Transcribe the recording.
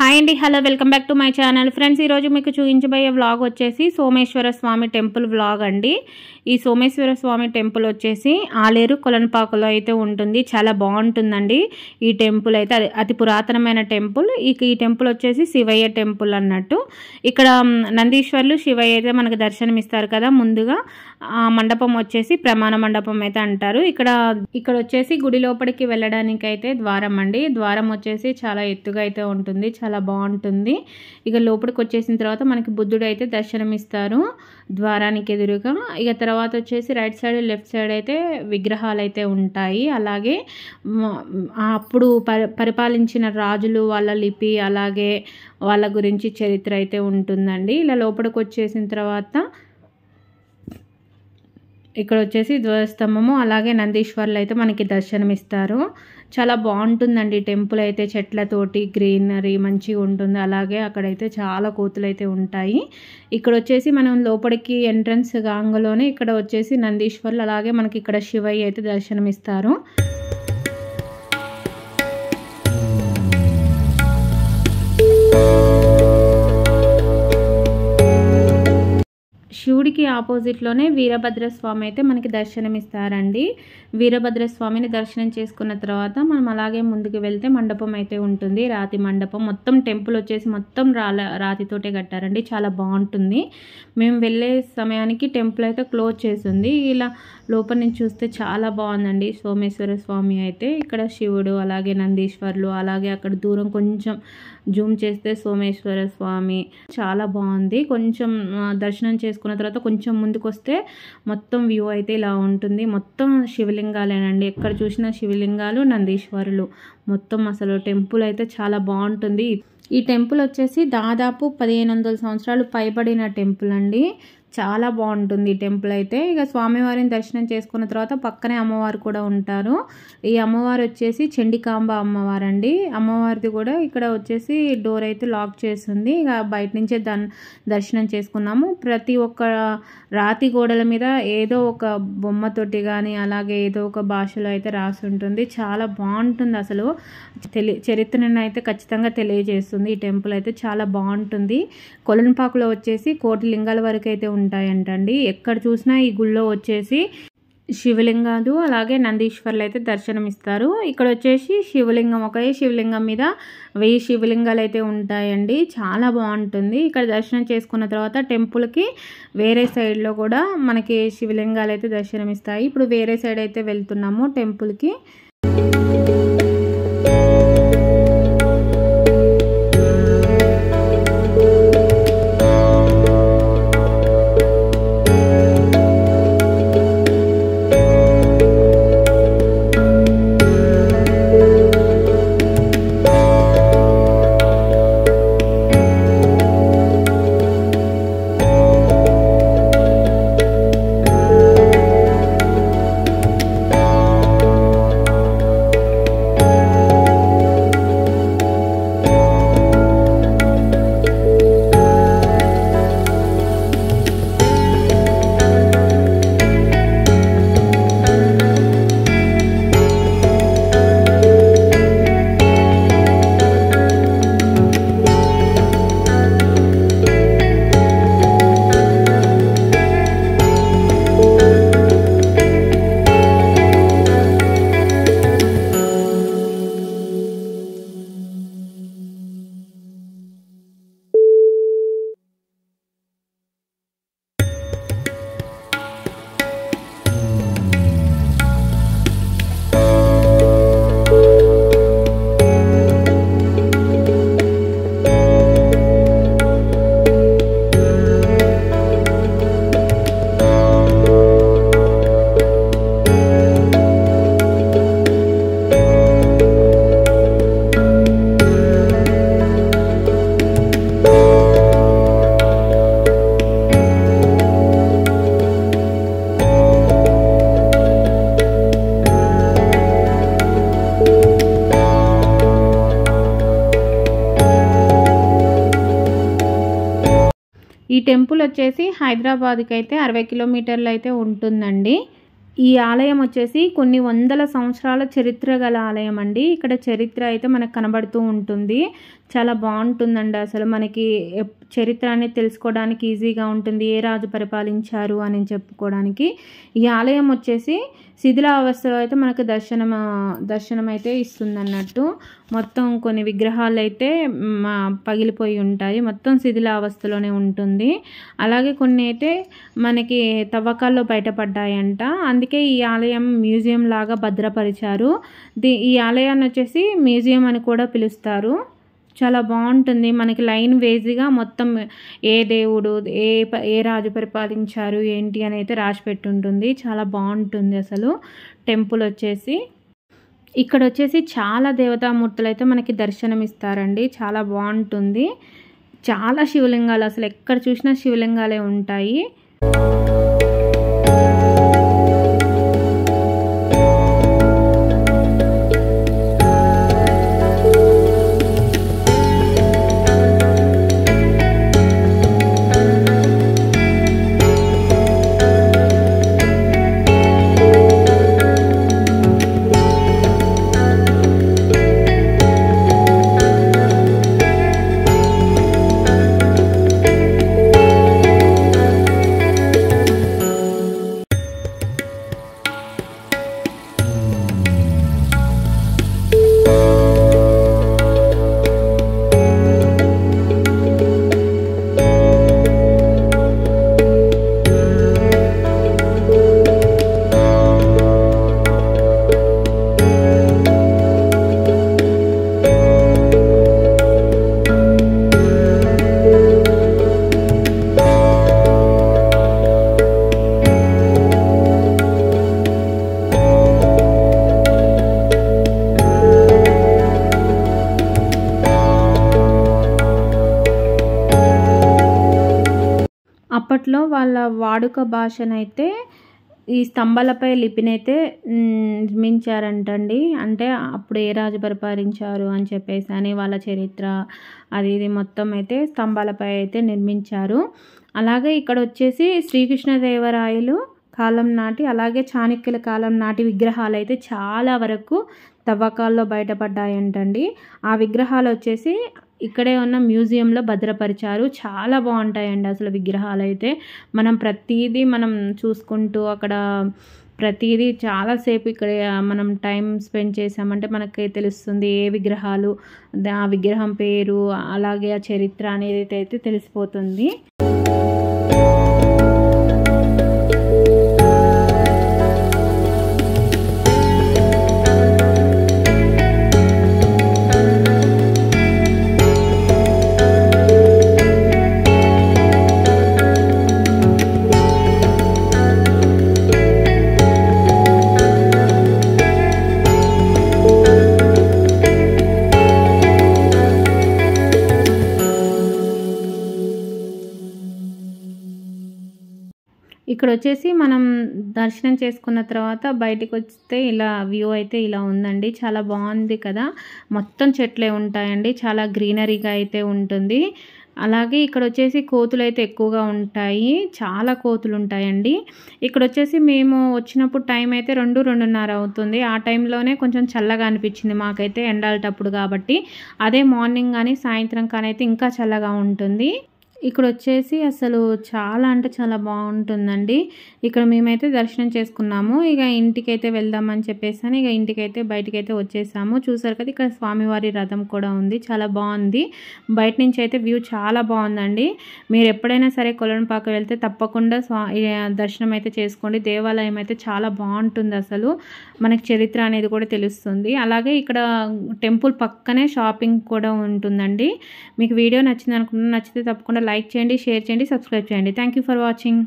Hi అండి, hello, welcome back to my channel. Friends, ఈరోజు మీకు చూపించబోయే వ్లాగ్ వచ్చేసి సోమేశ్వర స్వామి టెంపుల్ వ్లాగ్ అండి. ఈ సోమేశ్వర స్వామి టెంపుల్ వచ్చేసి ఆలేరు కొలనుపాకలో అయితే ఉంటుంది. చాలా బాగుంటుందండి ఈ టెంపుల్ అయితే. అతి పురాతనమైన టెంపుల్. ఈ టెంపుల్ వచ్చేసి శివయ్య టెంపుల్ అన్నట్టు. ఇక్కడ నందీశ్వర్లు శివయ్య అయితే మనకు దర్శనం ఇస్తారు కదా. ముందుగా ఆ మండపం వచ్చేసి ప్రమాణ మండపం అయితే అంటారు. ఇక్కడ వచ్చేసి గుడి లోపలికి వెళ్ళడానికి అయితే ద్వారం అండి. ద్వారం వచ్చేసి చాలా ఎత్తుగా అయితే ఉంటుంది, చాలా బాగుంటుంది. ఇక లోపలికి వచ్చేసిన తర్వాత మనకి బుద్ధుడు అయితే దర్శనం ఇస్తారు ద్వారానికి ఎదురుగా. ఇక తర్వాత వచ్చేసి రైట్ సైడ్ లెఫ్ట్ సైడ్ అయితే విగ్రహాలు అయితే ఉంటాయి. అలాగే అప్పుడు పరిపాలించిన రాజులు, వాళ్ళ లిపి, అలాగే వాళ్ళ గురించి చరిత్ర అయితే ఉంటుందండి. ఇలా లోపలికి వచ్చేసిన తర్వాత ఇక్కడ వచ్చేసి ధ్వజస్తంభము, అలాగే నందీశ్వర్లు అయితే మనకి దర్శనం ఇస్తారు. చాలా బాగుంటుందండి టెంపుల్ అయితే. చెట్లతోటి గ్రీనరీ మంచిగా ఉంటుంది. అలాగే అక్కడైతే చాలా కోతులు అయితే ఉంటాయి. ఇక్కడ వచ్చేసి మనం లోపలికి ఎంట్రన్స్ కాంగలోనే ఇక్కడ వచ్చేసి నందీశ్వర్లు, అలాగే మనకి ఇక్కడ శివయ్య అయితే దర్శనం ఇస్తారు. శివుడికి ఆపోజిట్లోనే వీరభద్రస్వామి అయితే మనకి దర్శనం ఇస్తారండి. వీరభద్రస్వామిని దర్శనం చేసుకున్న తర్వాత మనం అలాగే ముందుకు వెళ్తే మండపం అయితే ఉంటుంది, రాతి మండపం. మొత్తం టెంపుల్ వచ్చేసి మొత్తం రాతితోటే కట్టారండి. చాలా బాగుంటుంది. మేము వెళ్ళే సమయానికి టెంపుల్ అయితే క్లోజ్ చేసింది. ఇలా లోపల నుంచి చూస్తే చాలా బాగుందండి సోమేశ్వర స్వామి అయితే. ఇక్కడ శివుడు, అలాగే నందీశ్వర్లు, అలాగే అక్కడ దూరం కొంచెం జూమ్ చేస్తే సోమేశ్వర స్వామి. చాలా బాగుంది. కొంచెం దర్శనం చేసుకున్న తర్వాత కొంచెం ముందుకు వస్తే మొత్తం వ్యూ అయితే ఇలా ఉంటుంది. మొత్తం శివలింగాలేనండి. ఎక్కడ చూసినా శివలింగాలు, నందీశ్వరులు. మొత్తం అసలు టెంపుల్ అయితే చాలా బాగుంటుంది. ఈ టెంపుల్ వచ్చేసి దాదాపు 1500 సంవత్సరాలు పైబడిన టెంపుల్ అండి. చాలా బాగుంటుంది ఈ టెంపుల్ అయితే. ఇక స్వామివారిని దర్శనం చేసుకున్న తర్వాత పక్కనే అమ్మవారు కూడా ఉంటారు. ఈ అమ్మవారు వచ్చేసి చండికాంబ అమ్మవారు అండి. అమ్మవారిది కూడా ఇక్కడ వచ్చేసి డోర్ అయితే లాక్ చేస్తుంది. ఇక బయట నుంచే దర్శనం చేసుకున్నాము. ప్రతి ఒక్క రాతి గోడల మీద ఏదో ఒక బొమ్మతోటి కానీ అలాగే ఏదో ఒక భాషలో అయితే రాసి ఉంటుంది. చాలా బాగుంటుంది అసలు. చరిత్రను అయితే ఖచ్చితంగా తెలియజేస్తుంది ఈ టెంపుల్ అయితే. చాలా బాగుంటుంది. కొలనుపాకులో వచ్చేసి 1 కోటి లింగాల వరకు అయితే ఉంటాయంటండి. ఎక్కడ చూసినా ఈ గుళ్ళో వచ్చేసి శివలింగాలు, అలాగే నందీశ్వర్లు అయితే దర్శనం ఇస్తారు. ఇక్కడ వచ్చేసి శివలింగం, ఒకే శివలింగం మీద 1000 శివలింగాలు అయితే ఉంటాయండి. చాలా బాగుంటుంది. ఇక్కడ దర్శనం చేసుకున్న తర్వాత టెంపుల్కి వేరే సైడ్లో కూడా మనకి శివలింగాలు అయితే దర్శనం ఇస్తాయి. ఇప్పుడు వేరే సైడ్ అయితే వెళ్తున్నాము టెంపుల్కి. ఈ టెంపుల్ వచ్చేసి హైదరాబాద్కి అయితే 60 కిలోమీటర్లు అయితే ఉంటుందండి. ఈ ఆలయం వచ్చేసి కొన్ని వందల సంవత్సరాల చరిత్ర గల ఆలయం అండి. ఇక్కడ చరిత్ర అయితే మనకు కనబడుతూ ఉంటుంది. చాలా బాగుంటుందండి. అసలు మనకి చరిత్ర అనేది తెలుసుకోవడానికి ఈజీగా ఉంటుంది, ఏ రాజు పరిపాలించారు అని చెప్పుకోవడానికి. ఈ ఆలయం వచ్చేసి శిథిలావస్థలో అయితే మనకు దర్శనం అయితే ఇస్తుందన్నట్టు. మొత్తం కొన్ని విగ్రహాలు అయితే పగిలిపోయి ఉంటాయి, మొత్తం శిథిలావస్థలోనే ఉంటుంది. అలాగే కొన్ని అయితే మనకి తవ్వకాల్లో బయటపడ్డాయంట, అందుకే ఈ ఆలయం మ్యూజియం లాగా భద్రపరిచారు. ఈ ఆలయాన్ని వచ్చేసి మ్యూజియం అని కూడా పిలుస్తారు. చాలా బాగుంటుంది, మనకి లైన్ వేజ్గా మొత్తం ఏ దేవుడు ఏ రాజు పరిపాలించారు ఏంటి అని అయితే రాసి పెట్టుంటుంది. చాలా బాగుంటుంది అసలు టెంపుల్ వచ్చేసి. ఇక్కడ వచ్చేసి చాలా దేవతామూర్తులు అయితే మనకి దర్శనం ఇస్తారండి, చాలా బాగుంటుంది. చాలా శివలింగాలు, అసలు ఎక్కడ చూసినా శివలింగాలే ఉంటాయి. అప్పట్లో వాళ్ళ వాడుక భాషనైతే ఈ స్తంభాలపై లిపినైతే నిర్మించారంటండి. అంటే అప్పుడు ఏ రాజు పరిపాలించారు అని చెప్పేసి అని వాళ్ళ చరిత్ర అది ఇది మొత్తం అయితే స్తంభాలపై అయితే నిర్మించారు. అలాగే ఇక్కడ వచ్చేసి శ్రీకృష్ణదేవరాయలు కాలం నాటి అలాగే చాణక్యుల కాలం నాటి విగ్రహాలు అయితే చాలా వరకు తవ్వకాల్లో బయటపడ్డాయంటండి. ఆ విగ్రహాలు వచ్చేసి ఇక్కడే ఉన్న మ్యూజియంలో భద్రపరిచారు. చాలా బాగుంటాయండి అసలు విగ్రహాలు అయితే. మనం ప్రతిదీ మనం చూసుకుంటూ అక్కడ ప్రతిదీ చాలాసేపు ఇక్కడ మనం టైం స్పెండ్ చేసామంటే మనకి తెలుస్తుంది ఏ విగ్రహాలు, ఆ విగ్రహం పేరు అలాగే ఆ చరిత్ర అనేది అయితే తెలిసిపోతుంది. ఇక్కడ వచ్చేసి మనం దర్శనం చేసుకున్న తర్వాత బయటకు వస్తే ఇలా వ్యూ అయితే ఇలా ఉందండి. చాలా బాగుంది కదా, మొత్తం చెట్లే ఉంటాయండి, చాలా గ్రీనరీగా అయితే ఉంటుంది. అలాగే ఇక్కడ వచ్చేసి కోతులు అయితే ఎక్కువగా ఉంటాయి, చాలా కోతులు ఉంటాయండి. ఇక్కడ వచ్చేసి మేము వచ్చినప్పుడు టైం అయితే 2-2:30 అవుతుంది. ఆ టైంలోనే కొంచెం చల్లగా అనిపించింది మాకైతే ఎండాలటప్పుడు కాబట్టి. అదే మార్నింగ్ కానీ సాయంత్రం కానీ అయితే ఇంకా చల్లగా ఉంటుంది. ఇక్కడ వచ్చేసి అసలు చాలా అంటే చాలా బాగుంటుందండి. ఇక్కడ మేమైతే దర్శనం చేసుకున్నాము, ఇక ఇంటికైతే వెళ్దామని చెప్పేసి ఇక ఇంటికైతే బయటకైతే వచ్చేసాము. చూసారు కదా ఇక్కడ స్వామివారి రథం కూడా ఉంది, చాలా బాగుంది. బయట నుంచి అయితే వ్యూ చాలా బాగుందండి. మీరు ఎప్పుడైనా సరే కొలనుపాక వెళ్తే తప్పకుండా దర్శనం అయితే చేసుకోండి. దేవాలయం అయితే చాలా బాగుంటుంది, అసలు మనకి చరిత్ర అనేది కూడా తెలుస్తుంది. అలాగే ఇక్కడ టెంపుల్ పక్కనే షాపింగ్ కూడా ఉంటుందండి. మీకు వీడియో నచ్చింది అనుకుంటున్నాను, నచ్చితే తప్పకుండా లైక్ చేయండి, షేర్ చేయండి, సబ్స్క్రైబ్ చేయండి. Thank you for watching.